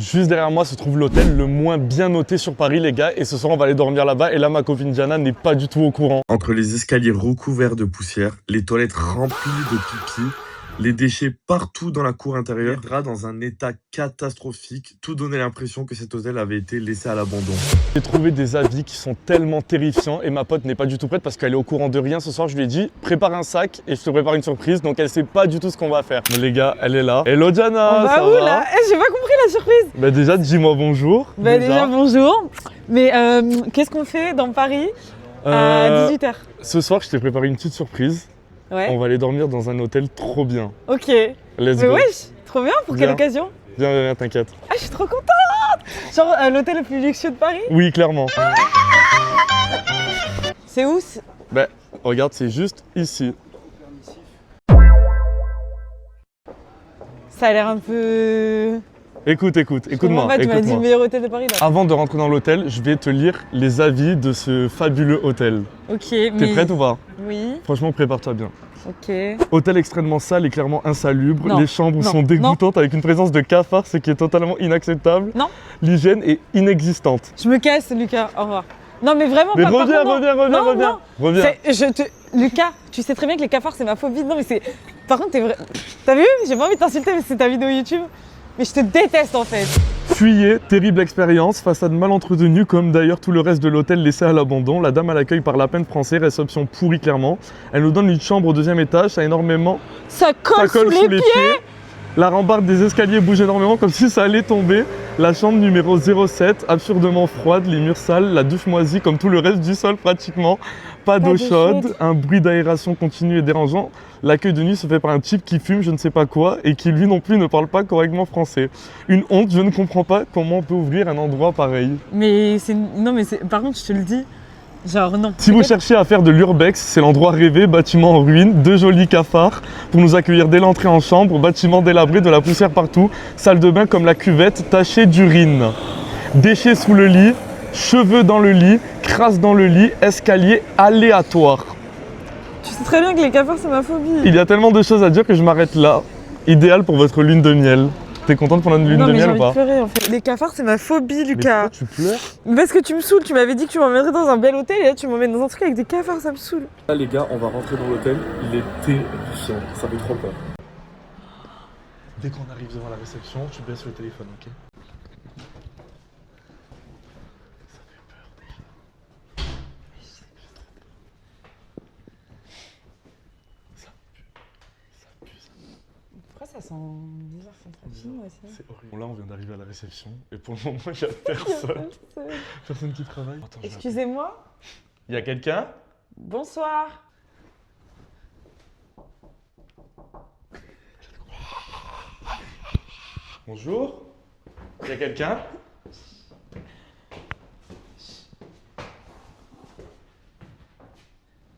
Juste derrière moi se trouve l'hôtel le moins bien noté sur Paris, les gars. Et ce soir, on va aller dormir là-bas. Et là, ma copine Diana n'est pas du tout au courant. Entre les escaliers recouverts de poussière, les toilettes remplies de pipi, les déchets partout dans la cour intérieure, les draps dans un état catastrophique, tout donnait l'impression que cet hôtel avait été laissé à l'abandon. J'ai trouvé des avis qui sont tellement terrifiants. Et ma pote n'est pas du tout prête parce qu'elle est au courant de rien. Ce soir, je lui ai dit, prépare un sac et je te prépare une surprise. Donc, elle sait pas du tout ce qu'on va faire. Mais les gars, elle est là. Hello Diana, ça où va là? J'ai pas compris la surprise. Bah déjà, dis-moi bonjour. Bah déjà bonjour. Mais qu'est-ce qu'on fait dans Paris à 18h? Ce soir, je t'ai préparé une petite surprise. Ouais. On va aller dormir dans un hôtel trop bien. Ok. Let's Mais go. wesh, trop bien, pour quelle Viens. occasion? Viens, t'inquiète. Ah, je suis trop contente. Genre l'hôtel le plus luxueux de Paris? Oui, clairement. C'est où? Bah, regarde, c'est juste ici. Ça a l'air un peu... Écoute-moi, En fait, tu m'as dit le écoute-moi. meilleur hôtel de Paris là. Avant de rentrer dans l'hôtel, je vais te lire les avis de ce fabuleux hôtel. Ok, T'es mais... prête ou pas? Oui, Franchement, prépare-toi bien. ok. Hôtel extrêmement sale et clairement insalubre. Non, Les chambres non, sont dégoûtantes avec une présence de cafards, ce qui est totalement inacceptable. Non. L'hygiène est inexistante. Je me casse, Lucas, au revoir. Non mais vraiment Mais pas... par reviens, contre, non. reviens. Non. Reviens. Lucas, tu sais très bien que les cafards c'est ma phobie. Non mais c'est... Par contre, t'es vrai... T'as vu? J'ai pas envie de t'insulter mais c'est ta vidéo YouTube. Mais je te déteste en fait. Fuyez, terrible expérience, façade mal entretenue comme d'ailleurs tout le reste de l'hôtel laissé à l'abandon. La dame à l'accueil parle à peine français, réception pourrie clairement. Elle nous donne une chambre au deuxième étage, ça a énormément... Ça colle, Ça colle sous les pieds. La rambarde des escaliers bouge énormément comme si ça allait tomber. La chambre numéro 07, absurdement froide, les murs sales, la douche moisie comme tout le reste du sol pratiquement. Pas d'eau chaude, un bruit d'aération continu et dérangeant. L'accueil de nuit se fait par un type qui fume je ne sais pas quoi et qui lui non plus ne parle pas correctement français. Une honte, je ne comprends pas comment on peut ouvrir un endroit pareil. Mais c'est... Non mais c'est... Par contre, je te le dis, genre non. Si vous cherchez à faire de l'urbex, c'est l'endroit rêvé, bâtiment en ruine, 2 jolis cafards pour nous accueillir dès l'entrée en chambre, bâtiment délabré, de la poussière partout, salle de bain comme la cuvette, tachée d'urine. Déchets sous le lit, cheveux dans le lit, crasse dans le lit, escalier aléatoire. Tu sais très bien que les cafards c'est ma phobie. Il y a tellement de choses à dire que je m'arrête là. Idéal pour votre lune de miel. T'es contente pour la lune Non de mais j'ai miel ou envie pas? de pleurer en fait. Les cafards c'est ma phobie, Mais Lucas. pourquoi tu pleures? Parce que tu me saoules, tu m'avais dit que tu m'emmènerais dans un bel hôtel et là tu m'emmènes dans un truc avec des cafards, ça me saoule. Là les gars, on va rentrer dans l'hôtel. Il est terrifiant, ça fait trop peur. Dès qu'on arrive devant la réception, tu baisses le téléphone, ok? Ça fait peur déjà. Ça pue. Ça pue, ça pue. Pourquoi ça sent bizarre, ça sent moi aussi? C'est horrible. Bon, là, on vient d'arriver à la réception et pour le moment, il n'y a personne. Personne qui travaille. Attends, je vais appeler. Excusez-moi. Il y a quelqu'un? Bonsoir. Bonjour? Il y a quelqu'un?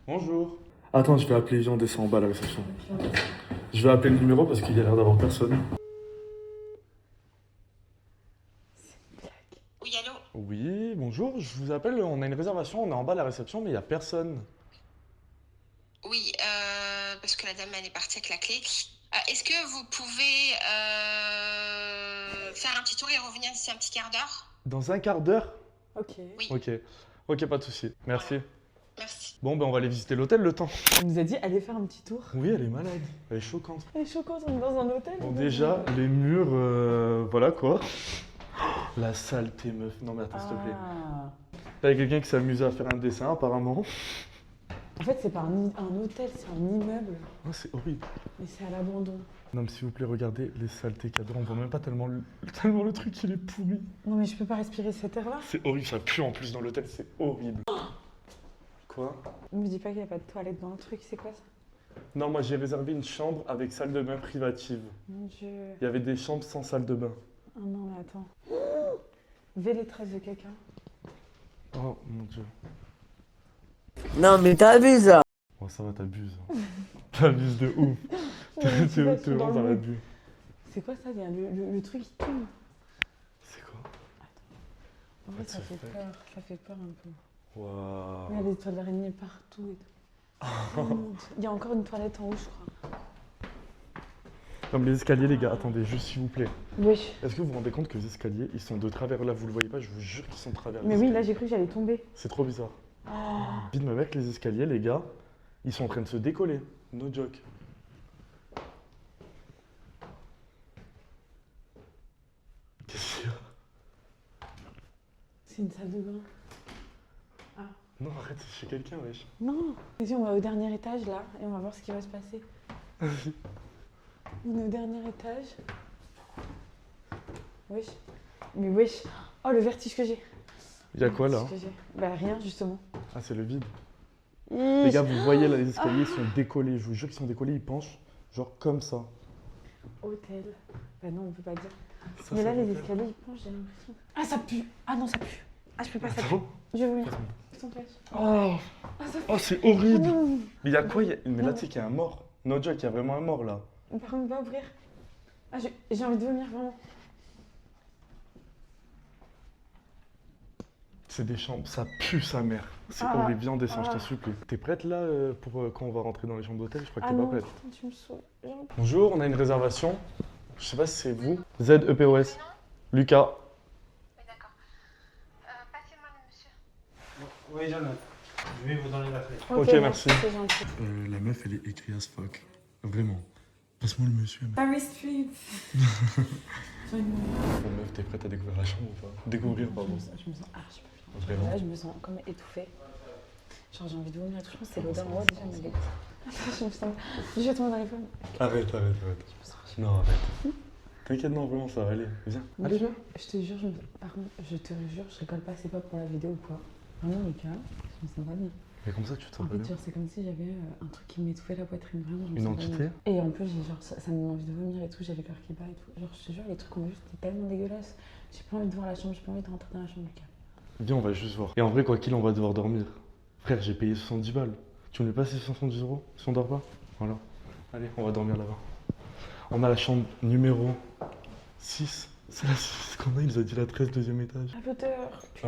Bonjour. Attends, je vais appeler, on descend en bas à la réception. Je vais appeler le numéro parce qu'il y a l'air d'avoir personne. Oui, allô? Oui, bonjour, je vous appelle, on a une réservation, on est en bas à la réception, mais il n'y a personne. Oui, parce que la dame, elle est partie avec la clé. Est-ce que vous pouvez faire un petit tour et revenir d'ici un petit quart d'heure? Dans un quart d'heure? Ok. Oui, Ok, pas de souci. Merci. merci. Bon, ben on va aller visiter l'hôtel le temps. On nous a dit allez faire un petit tour. Oui, elle est malade, elle est choquante. Elle est choquante, on est dans un hôtel. Bon, déjà, les murs, voilà quoi. La saleté, meuf. Non, mais attends, s'il te plaît. Ah. Là, il y a quelqu'un qui s'amuse à faire un dessin, apparemment. En fait, c'est pas un hôtel, c'est un immeuble. Oh, c'est horrible. Mais c'est à l'abandon. Non, mais s'il vous plaît, regardez les saletés qu'il y a dedans. On voit même pas tellement le truc, il est pourri. Non mais je peux pas respirer cet air-là. C'est horrible, ça pue en plus dans l'hôtel, c'est horrible. Quoi? Ne me dis pas qu'il n'y a pas de toilette dans le truc, c'est quoi ça? Non, moi j'ai réservé une chambre avec salle de bain privative. Mon Dieu. Il y avait des chambres sans salle de bain. Oh non mais attends. V-lettresse de quelqu'un. Oh mon dieu. Non mais t'abuses là. Oh, ça va, t'abuses. T'abuses de ouf. Ouais, T'es vraiment dans l'abus. C'est quoi ça? Il y a le truc qui tourne. C'est quoi? En vrai, What ça the fait fuck? peur. Ça fait peur un peu. Waouh. Il y a des toiles d'araignée partout et tout. Oh mon Dieu. Il y a encore une toilette en haut, je crois. Non mais les escaliers les gars, attendez, juste s'il vous plaît. Oui. Est-ce que vous vous rendez compte que les escaliers, ils sont de travers là, vous le voyez pas, je vous jure qu'ils sont de travers. Mais les oui, escaliers. là j'ai cru que j'allais tomber. C'est trop bizarre. Vite me mettre les escaliers les gars, ils sont en train de se décoller. No joke. Qu'est-ce qu'il y a? C'est une salle de bain. Non arrête, c'est chez quelqu'un wesh. Non. Vas-y, on va au dernier étage là et on va voir ce qui va se passer. On est au dernier étage. Wesh. Mais wesh. Oh le vertige que j'ai. Il y a quoi là? Vertige que j'ai. Bah rien justement. Ah c'est le vide. Les gars, vous voyez là, les escaliers sont décollés, je vous jure qu'ils sont décollés, ils penchent genre comme ça. Hôtel. Bah non, on peut pas dire. Ça, Mais là, c'est les l'hôtel. escaliers, ils penchent, j'ai l'impression. Ah, ça pue. Ah non, ça pue. Ah, je peux pas, ça pue. Attends. Je vais venir. S'il te plaît. Oh, Ah, ça pue. oh c'est horrible. Non. Mais il y a quoi? Mais là tu sais qu'il y a un mort. No joke, il y a vraiment un mort là. Par contre, va ouvrir. Ah, j'ai envie de vomir, vraiment. C'est des chambres, ça pue sa mère. C'est Ah, horrible, viens on descend, je ah. t'en supplie. T'es prête là pour quand on va rentrer dans les chambres d'hôtel? Je crois que Ah t'es non, pas prête. putain, tu me saoules. Bonjour, on a une réservation. Je sais pas si c'est vous. ZEPOS. Lucas. Oui, d'accord. Passez-moi le monsieur. Oui, j'en ai. Je vais vous donner la clé. Ok, merci. C'est gentil. La meuf, elle est écrite as fuck. Vraiment. Passe-moi le monsieur. Paris Street. Bon, meuf, t'es prête à découvrir la chambre ou pas? Découvrir, pardon. Je me sens archi pas Vraiment. Là, je me sens comme étouffée. Genre, j'ai envie de vomir et tout. Je pense que c'est l'odeur en haut déjà, mais dégoûte. Attends, je me sens. Jette-moi dans les pommes. Arrête. Je me sens archi. Non, arrête. T'inquiète, non, vraiment, ça va aller. Viens. Allez, viens. Je te jure, par contre, je te jure, je rigole pas, c'est pas pour la vidéo ou quoi. Vraiment, Lucas, je me sens pas bien. Mais comme ça, tu te En sens pas fait, bien. genre, c'est comme si j'avais un truc qui m'étouffait la poitrine, vraiment. Je me Une sens pas entité? bien. Et en plus, j'ai genre, ça me donne envie de vomir et tout, j'avais le cœur qui bat et tout. Genre, je te jure, les trucs qu'on m'a vu, c'était tellement dégueulasse. J'ai pas envie de voir la chambre, j'ai pas envie de rentrer dans la chambre, Lucas. Viens, on va juste voir. Et en vrai, quoi qu'il, on va devoir dormir. Frère, j'ai payé 70 balles. Tu me les passes ces 70 € si on dort pas? Voilà. Allez, on va dormir là-bas. On a la chambre numéro 6. C'est la 6 qu'on a, il nous a dit la 13, deuxième étage. Ah, l'odeur. Ah,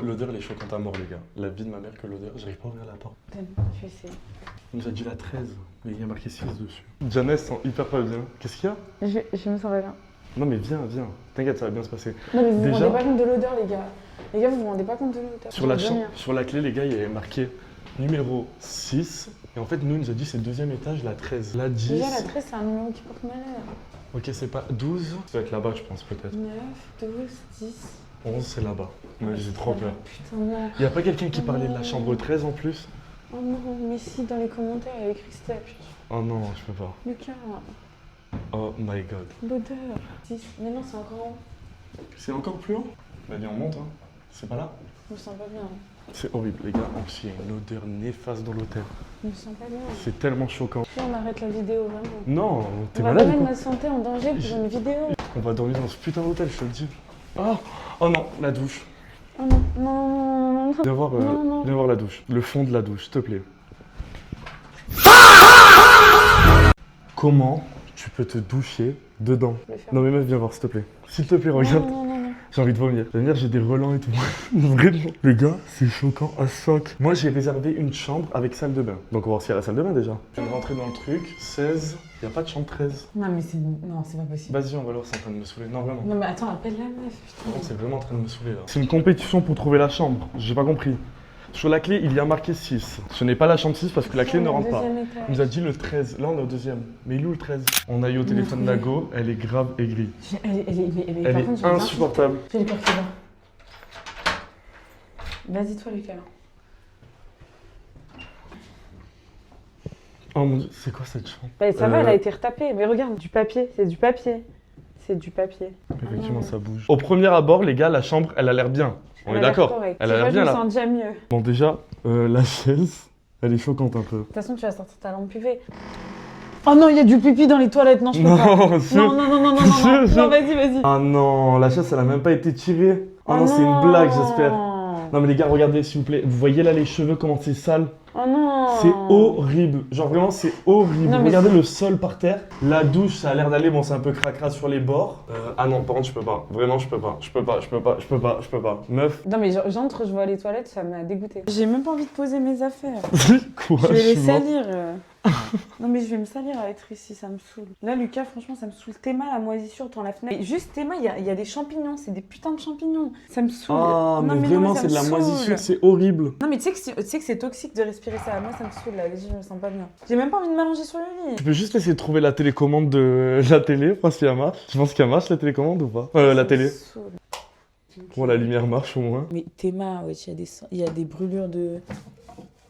l'odeur, elle est choquante à mort, les gars. La vie de ma mère que l'odeur, j'arrive pas à ouvrir la porte. Donne, je vais essayer. Il nous a dit la 13, mais il y a marqué 6 dessus. Janice sent hyper pas bien. Qu'est-ce qu'il y a? Je me sens pas bien. Non, mais viens. T'inquiète, ça va bien se passer. Non, mais vous Déjà- vous rendez pas compte de l'odeur, les gars. Les gars, vous vous rendez pas compte de l'odeur. Sur la, Je vais vomir. sur la clé, les gars, il y avait marqué numéro 6. Et en fait, nous, il nous a dit c'est le deuxième étage, la 13. La 10. Déjà, la 13, c'est un numéro qui porte malheur. Ok, c'est pas 12. Ça va être là-bas, je pense, peut-être. 9, 12, 10. 11, c'est là-bas. Mais j'ai trop peur. Putain, non. Il y a pas quelqu'un qui parlait de la chambre 13 en plus? Oh non, mais si, dans les commentaires, il y a écrit step. Oh non, je peux pas. Lucas, Oh my god. l'odeur. 10. Mais non, c'est encore en haut. C'est encore plus haut? Bah viens, on monte, hein. C'est pas là? Je me sens pas bien. C'est horrible, les gars. En plus, il y a une odeur néfaste dans l'hôtel. Je me sens pas bien. C'est tellement choquant. Puis on arrête la vidéo, vraiment. Non, t'es On va malade pas ou mettre quoi? ma santé en danger pour une vidéo. On va dormir dans ce putain d'hôtel, je te le dis. Oh non, la douche. Oh non, non, non, non, non. Viens voir, Non, non. viens voir la douche. Le fond de la douche, s'il te plaît. Comment tu peux te doucher dedans? Je vais faire. Non mais meuf, viens voir, s'il te plaît. S'il te plaît, regarde. Non, non, non, non. J'ai envie de vomir. D'ailleurs, j'ai des relents et tout. Vraiment. Les gars, c'est choquant à choc. Moi, j'ai réservé une chambre avec salle de bain. Donc, on va voir s'il y a la salle de bain déjà. Je viens de rentrer dans le truc. 16. Il n'y a pas de chambre 13. Non, mais c'est. Non, c'est pas possible. Vas-y, on va voir, c'est en train de me saouler. Non, vraiment. Non, mais attends, appelle la meuf, Non, putain. c'est vraiment en train de me saouler là. C'est une compétition pour trouver la chambre. J'ai pas compris. Sur la clé, il y a marqué 6. Ce n'est pas la chambre 6 parce que la clé ne rentre pas. Il nous a dit le 13. Là, on est au deuxième. Mais il est où le 13? On a eu au téléphone trouvé. Nago. Elle est grave aigrie. Elle Elle par est contre, j'ai bien- insupportable. J'ai le cœur qui bat. Vas-y, toi, Lucas. Oh mon dieu, c'est quoi cette chambre? Bah, ça va, elle a été retapée. Mais regarde, du papier, c'est du papier. C'est du papier. Effectivement, non. ça bouge. Au premier abord, les gars, la chambre, elle a l'air bien. On est d'accord. Elle a l'air bien Je me là. sens déjà mieux. De Bon, déjà, la chaise, elle est choquante un peu. toute façon, tu vas sortir ta lampe UV. Oh non, il y a du pipi dans les toilettes. Non, je peux pas. Non, sûr. Non, non, non, non, non, non, Sûr, non. sûr. Non, vas-y, vas-y. Ah non, la chaise, elle a même pas été tirée. Oh non, c'est une blague, j'espère. Non, mais les gars, regardez, s'il vous plaît. Vous voyez là les cheveux, comment c'est sale? Oh non. C'est horrible. Genre, vraiment, c'est horrible. Non, mais Regardez c'est- le sol par terre. La douche, ça a l'air d'aller. Bon, c'est un peu cracra sur les bords. Ah non, par contre, je peux pas. Vraiment, je peux pas. Je peux pas. Meuf. Non, mais j'entre, je vois les toilettes, ça m'a dégoûté. J'ai même pas envie de poser mes affaires. Quoi? Je vais les suis mort. salir. Non mais je vais me salir à être ici, ça me saoule. Là Lucas, franchement ça me saoule. Théma, la moisissure dans la fenêtre. Et juste Théma, il y a des champignons, c'est des putains de champignons. Ça me saoule. Ah, Non, mais non, vraiment, ça c'est me de la saoule. moisissure, c'est horrible. Non mais tu sais que c'est toxique de respirer ça. Moi ça me saoule là, je me sens pas bien. J'ai même pas envie de m'allonger sur le lit. Tu peux juste essayer de trouver la télécommande de la télé, voir si elle marche. Tu penses qu'elle marche la télécommande ou pas la Ça me télé. saoule. Bon, la lumière marche au moins. Mais Théma, ouais, il y a des brûlures de...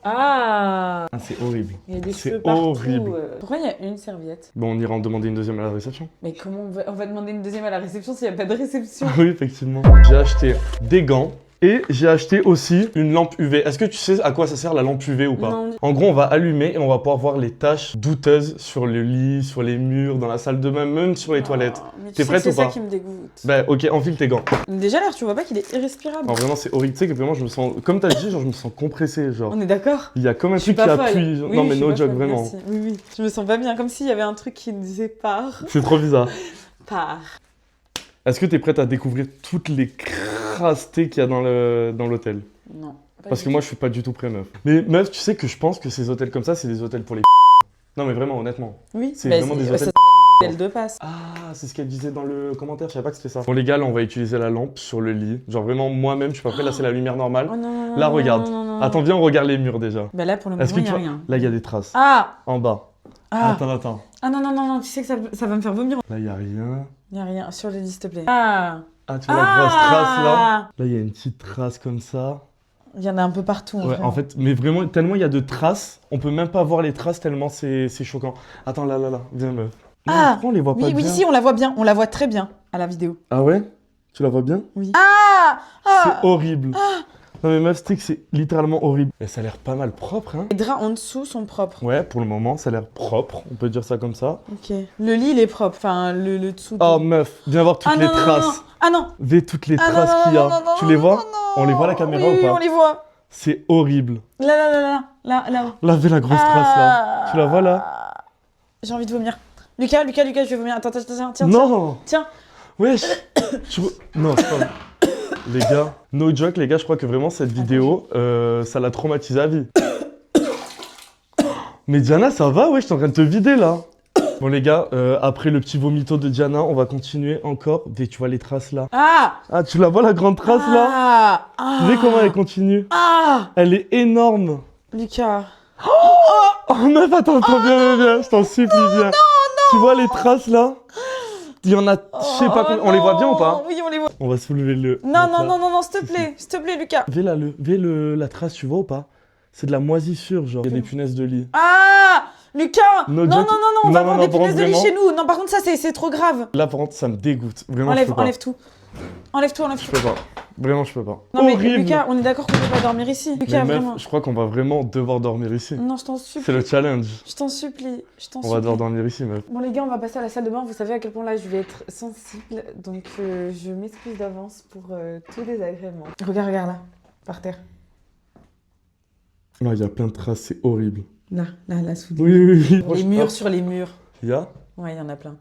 Ah, Ah, c'est horrible. il y a des C'est cheveux partout. horrible. Pourquoi il y a une serviette? Bon, on ira en demander une deuxième à la réception. Mais comment on va demander une deuxième à la réception s'il n'y a pas de réception? Oui, effectivement. J'ai acheté des gants et j'ai acheté aussi une lampe UV. Est-ce que tu sais à quoi ça sert la lampe UV ou pas? Non. En gros, on va allumer et on va pouvoir voir les taches douteuses sur le lit, sur les murs, dans la salle de bain, même sur les toilettes. Mais tu T'es sais prête que ou c'est ça pas? qui me dégoûte. Bah, ok, enfile tes gants. Déjà là, tu vois pas qu'il est irrespirable. Non, vraiment, c'est horrible. Tu sais que vraiment, je me sens, comme t'as dit, genre, je me sens compressé. Genre, On est d'accord? il y a comme un Je suis truc qui pas folle. appuie. Oui, Non, je mais suis no pas joke, folle, vraiment. merci. Oui, oui. Je me sens pas bien, comme s'il y avait un truc qui me disait part. C'est trop bizarre. Part. Est-ce que t'es prête à découvrir toutes les crassetés qu'il y a dans l'hôtel? Non. Parce que moi, je suis pas du tout prêt, meuf. Mais meuf, tu sais que je pense que ces hôtels comme ça, c'est des hôtels pour les Non, mais vraiment, honnêtement. Oui, c'est bah, vraiment des ça hôtels- s'appelle hôtel de passe. Ah, c'est ce qu'elle disait dans le commentaire, je savais pas que c'était ça. Bon, les gars, là, on va utiliser la lampe sur le lit. Genre, vraiment, moi-même, je suis pas prêt, là, c'est la lumière normale. Oh non, non, Là, non, regarde. non, non, non. Attends, viens, on regarde les murs déjà. Bah là, pour le Est-ce moment, que il tu n'y a vois rien. Là, il y a des traces. Ah, En bas. ah. Attends. Ah non, non, non, non, tu sais que ça va me faire vomir. Là, il y a rien. Il n'y a rien. Sur le lit, s'il te plaît. Ah. Ah, tu vois la grosse trace là? Là, il y a une petite trace comme ça. Il y en a un peu partout. Ouais, vrai. en fait, mais vraiment, tellement il y a de traces, on peut même pas voir les traces tellement c'est choquant. Attends, là, viens, meuf. Non, Ah, pourquoi on les voit pas Oui, oui, bien? si, on la voit bien. On la voit très bien à la vidéo. Ah ouais? Tu la vois bien? Oui. Ah, C'est horrible. Non mais meuf, stick, c'est littéralement horrible. Mais ça a l'air pas mal propre, hein? Les draps en dessous sont propres. Ouais, pour le moment, ça a l'air propre. On peut dire ça comme ça. Ok. Le lit, il est propre. Enfin, le dessous. Oh meuf, viens voir toutes Ah les non, non, traces. non. Ah non. Vais toutes les Ah, non, traces non, qu'il y non, a. non, non, Tu les non, vois? non, non. On les voit à la caméra Oui, ou pas? on les voit. C'est horrible. Là. Là, la grosse trace là. Tu la vois là? J'ai envie de vomir. Lucas, je vais vomir. Attends, tiens. Non! Tiens. Wesh! Non, c'est pas... Les gars, no joke, les gars, je crois que vraiment cette vidéo, ça l'a traumatisé à vie. Mais Diana, ça va? Ouais, je suis en train de te vider là. Bon les gars, après le petit vomito de Diana, on va continuer encore. Et tu vois les traces là. Ah. Ah, tu la vois la grande trace là? Tu sais comment elle continue? Ah. Elle est énorme. Lucas. Oh meuf, attends, viens, je t'en supplie, viens. Tu vois les traces là? Il y en a, je sais pas combien. On les voit bien ou pas? Oui, on les voit. On va soulever le... Non, le non, s'il te plaît, Lucas. la trace, tu vois ou pas? C'est de la moisissure, genre. Il y a des punaises de lit. Ah, Lucas. No Non, joke. on va Non, voir non, des par punaises de lit contre, chez nous. Non, par contre, ça, c'est trop grave. Là, par contre, ça me dégoûte. Vraiment, je peux pas. Enlève tout. Enlève tout. Je peux pas. Vraiment, je peux pas. Non, mais Horrible. Lucas, on est d'accord qu'on peut pas dormir ici. Mais Lucas, meuf, vraiment. je crois qu'on va vraiment devoir dormir ici. Non, je t'en supplie. C'est le challenge. Je t'en supplie. On va devoir dormir ici, meuf. Bon, les gars, on va passer à la salle de bain. Vous savez à quel point là, je vais être sensible. Donc, je m'excuse d'avance pour tout désagrément. Regarde là. Par terre. Là, il y a plein de traces, c'est horrible. Là, sous Oui. les murs sur les murs. Il y a? Ouais, il y en a plein.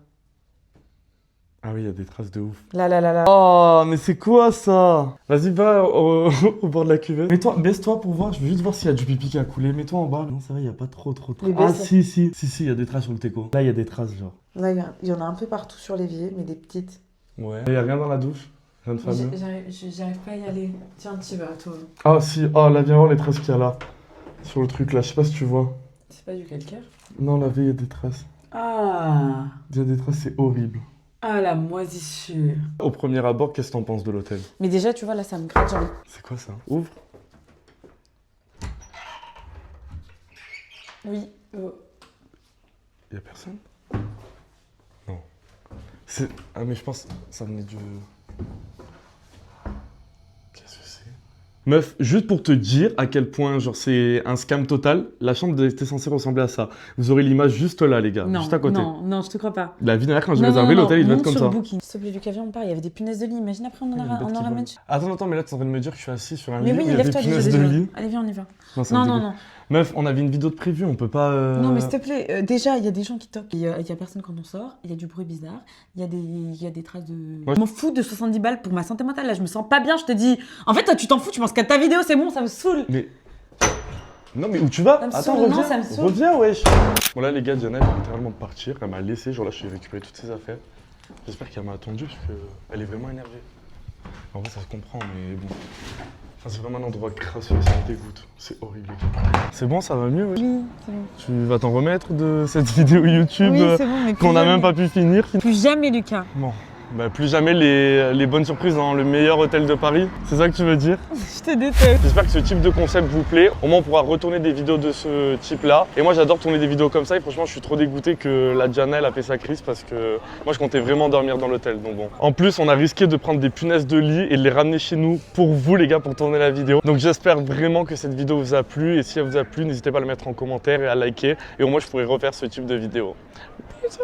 Ah oui, il y a des traces de ouf. Là. Oh, mais c'est quoi ça? Vas-y, va au bord de la cuvette. Mets-toi, baisse-toi pour voir. Je veux juste voir s'il y a du pipi qui a coulé. Mets-toi en bas. Non, ça va, il n'y a pas trop. Mais Ah, baisse. si, il y a des traces sur le teco. Là, il y a des traces, genre. Là, il y en a un peu partout sur l'évier, mais des petites. Ouais. Il n'y a rien dans la douche? Rien de fameux? J'arrive pas à y aller. Tiens, tu vas, toi. Ah, si. Oh, là, viens voir les traces qu'il y a là. Sur le truc, là. Je sais pas si tu vois. C'est pas du calcaire? Non, là, il y a des traces. Ah. Il y a des traces, c'est horrible. Ah, la moisissure. Au premier abord, qu'est-ce que t'en penses de l'hôtel? Mais déjà, tu vois, là, ça me gratte, genre. C'est quoi ça? Ouvre. Oui. Y a personne? Non. Ah mais je pense que ça venait du... Qu'est-ce que c'est? Meuf, juste pour te dire à quel point genre c'est un scam total, la chambre était censée ressembler à ça. Vous aurez l'image juste là les gars, Non, juste à côté. non, je te crois pas. La vie dernière quand j'ai réservé l'hôtel, il devait être comme ça. S'il te plaît, Lucas, viens, on part. Il y avait des punaises de lit. Imagine après, on en ramène. Attends, mais là tu es en train de me dire que je suis assis sur un Mais lit oui, où il y a des lève-toi punaises déjà. de lit. Allez, viens, on y va. Non, ça me dégoûte. Non. Meuf, on avait une vidéo de prévu, on peut pas... Non, mais s'il te plaît, déjà, il y a des gens qui toquent. Il y a personne quand on sort, il y a du bruit bizarre, il y a des traces de... Ouais. Je m'en fous de 70 balles pour ma santé mentale, là, je me sens pas bien, je te dis. En fait, toi, tu t'en fous, tu penses qu'à ta vidéo, c'est bon, ça me saoule. Mais... Non mais où tu vas? Ça me Attends, saoule, non, reviens. ça me saoule. Reviens, wesh. Bon là les gars, Diana elle vient littéralement de partir. Elle m'a laissé, genre là je suis récupéré toutes ses affaires. J'espère qu'elle m'a attendu parce qu'elle est vraiment énervée. En vrai ça se comprend mais bon. Enfin, c'est vraiment un endroit crasseux, ça me dégoûte. C'est horrible. C'est bon, ça va mieux, wesh? Oui, c'est bon. Tu vas t'en remettre de cette vidéo YouTube Oui, c'est bon, mais qu'on n'a même pas pu finir? Plus jamais, Lucas. Bon. Bah, plus jamais les bonnes surprises dans le meilleur hôtel de Paris, c'est ça que tu veux dire? Je te déteste. J'espère que ce type de concept vous plaît. Au moins on pourra retourner des vidéos de ce type là. Et moi j'adore tourner des vidéos comme ça et franchement je suis trop dégoûté que la Diana elle a fait sa crise parce que moi je comptais vraiment dormir dans l'hôtel. Donc bon. En plus on a risqué de prendre des punaises de lit et de les ramener chez nous pour vous les gars pour tourner la vidéo. Donc j'espère vraiment que cette vidéo vous a plu et si elle vous a plu n'hésitez pas à le mettre en commentaire et à liker et au moins je pourrai refaire ce type de vidéo. Bisous.